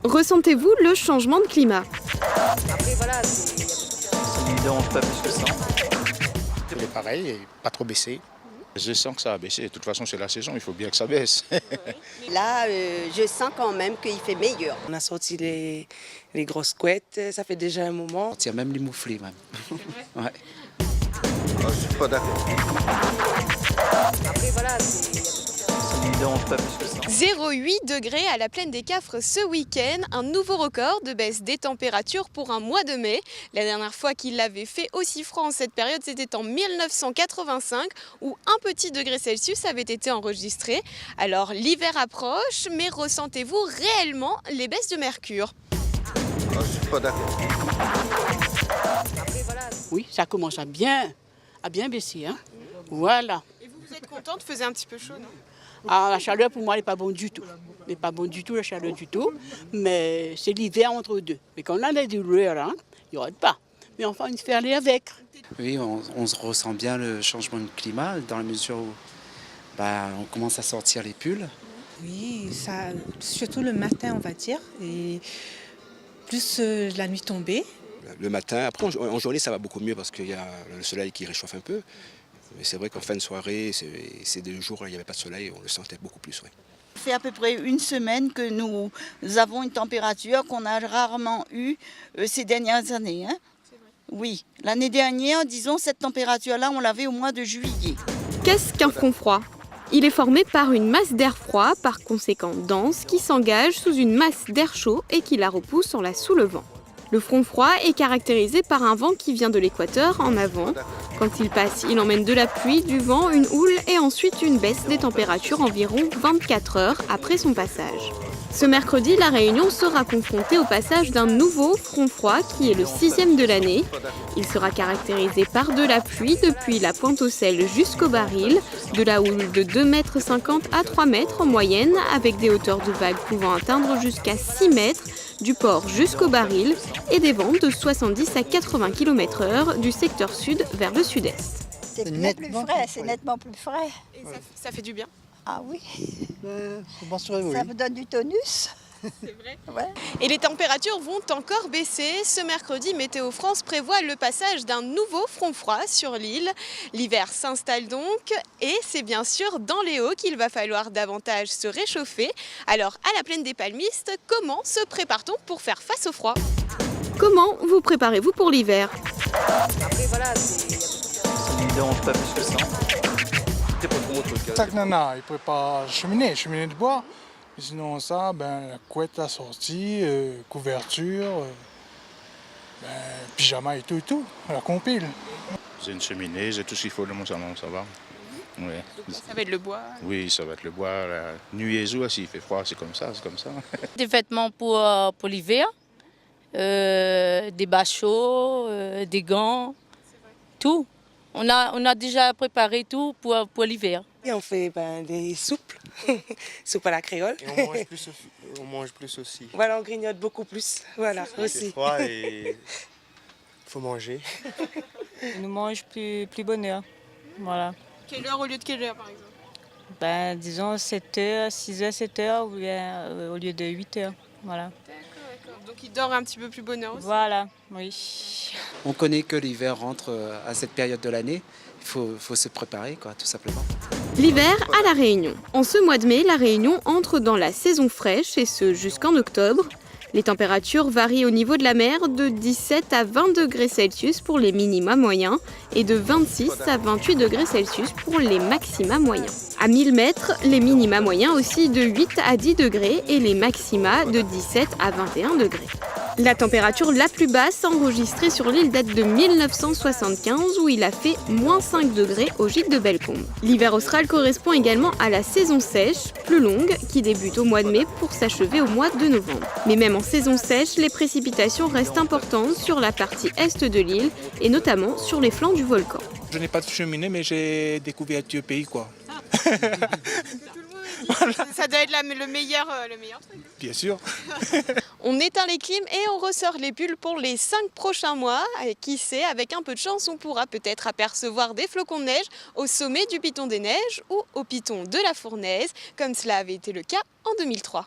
Ressentez-vous le changement de climat? Après, voilà, ça ne me dérange pas plus que ça. Il est pareil, et pas trop baissé. Je sens que ça a baissé. De toute façon, c'est la saison, il faut bien que ça baisse. Là, je sens quand même qu'il fait meilleur. On a sorti les grosses couettes, ça fait déjà un moment. Il y a même les mouflés même. Ouais. Je suis pas d'accord. Après, voilà, Ça ne me dérange pas plus que ça. 0,8 degrés à la plaine des Cafres ce week-end, un nouveau record de baisse des températures pour un mois de mai. La dernière fois qu'il l'avait fait aussi froid en cette période, c'était en 1985 où un petit degré Celsius avait été enregistré. Alors l'hiver approche, mais ressentez-vous réellement les baisses de mercure? Je suis pas d'accord. Oui, ça commence à bien baisser. Hein. Voilà. Et vous êtes contente? Faisait un petit peu chaud, non? Ah, la chaleur, pour moi, elle n'est pas bonne du tout. Elle n'est pas bonne du tout, la chaleur du tout. Mais c'est l'hiver entre deux. Mais quand on a des douleurs, hein, il n'y aura pas. Mais enfin, il se fait aller avec. Oui, on se ressent bien le changement de climat dans la mesure où on commence à sortir les pulls. Oui, ça, surtout le matin, on va dire, et plus la nuit tombée. Le matin, après en journée ça va beaucoup mieux parce qu'il y a le soleil qui réchauffe un peu. Mais c'est vrai qu'en fin de soirée, c'est des jours où il n'y avait pas de soleil, on le sentait beaucoup plus. Oui. Ça fait à peu près une semaine que nous avons une température qu'on a rarement eue ces dernières années. Hein. Oui, l'année dernière, disons, cette température-là, on l'avait au mois de juillet. Qu'est-ce qu'un front froid? Il est formé par une masse d'air froid, par conséquent dense, qui s'engage sous une masse d'air chaud et qui la repousse en la soulevant. Le front froid est caractérisé par un vent qui vient de l'équateur en avant. Quand il passe, il emmène de la pluie, du vent, une houle et ensuite une baisse des températures environ 24 heures après son passage. Ce mercredi, La Réunion sera confrontée au passage d'un nouveau front froid qui est le 6e de l'année. Il sera caractérisé par de la pluie depuis la Pointe-aux-Sel jusqu'au Baril, de la houle de 2,50 m à 3 m en moyenne, avec des hauteurs de vagues pouvant atteindre jusqu'à 6 mètres, du port jusqu'au Baril et des vents de 70 à 80 km/h du secteur sud vers le sud-est. C'est nettement plus frais. Et ça fait du bien? Ah oui, Bon, ça me donne du tonus. C'est vrai. Ouais. Et les températures vont encore baisser. Ce mercredi, Météo France prévoit le passage d'un nouveau front froid sur l'île. L'hiver s'installe donc et c'est bien sûr dans les Hauts qu'il va falloir davantage se réchauffer. Alors à la plaine des Palmistes, comment se prépare-t-on pour faire face au froid? Comment vous préparez-vous pour l'hiver? Après, voilà, Ça ne me dérange pas plus que ça. C'est pas trop mon truc. Tac nana, il prépare cheminée de bois. Et sinon ça, la couette assortie, couverture, pyjama et tout, la compile. J'ai une cheminée, j'ai tout ce qu'il faut dans mon salon, ça va. Ouais. Ça va être le bois. Oui, ça va être le bois. La nuit et jour, s'il fait froid, c'est comme ça. Des vêtements pour l'hiver, des bas chauds, des gants, tout. On a déjà préparé tout pour l'hiver. Et on fait des soupes, soupe à la créole. Et on mange plus aussi. Voilà, on grignote beaucoup plus. Voilà, aussi. C'est froid et il faut manger. On mange plus bonheur. Voilà. Quelle heure au lieu de quelle heure par exemple? Disons 7h, 6h, 7h au lieu de 8h. Voilà. D'accord. Donc il dort un petit peu plus bonheur aussi. Voilà, oui. On connaît que l'hiver rentre à cette période de l'année. Il faut se préparer, quoi, tout simplement. L'hiver à La Réunion. En ce mois de mai, La Réunion entre dans la saison fraîche et ce jusqu'en octobre. Les températures varient au niveau de la mer de 17 à 20 degrés Celsius pour les minima moyens et de 26 à 28 degrés Celsius pour les maxima moyens. À 1000 mètres, les minima moyens aussi de 8 à 10 degrés et les maxima de 17 à 21 degrés. La température la plus basse enregistrée sur l'île date de 1975 où il a fait -5 degrés au gîte de Bellecombe. L'hiver austral correspond également à la saison sèche, plus longue, qui débute au mois de mai pour s'achever au mois de novembre. Mais même en saison sèche, les précipitations restent importantes sur la partie est de l'île et notamment sur les flancs du volcan. Je n'ai pas de cheminée, mais j'ai des couvertures pays, quoi. Ça doit être le meilleur truc. Bien sûr. On éteint les clims et on ressort les pulls pour les 5 prochains mois. Et qui sait, avec un peu de chance, on pourra peut-être apercevoir des flocons de neige au sommet du Piton des Neiges ou au Piton de la Fournaise, comme cela avait été le cas en 2003.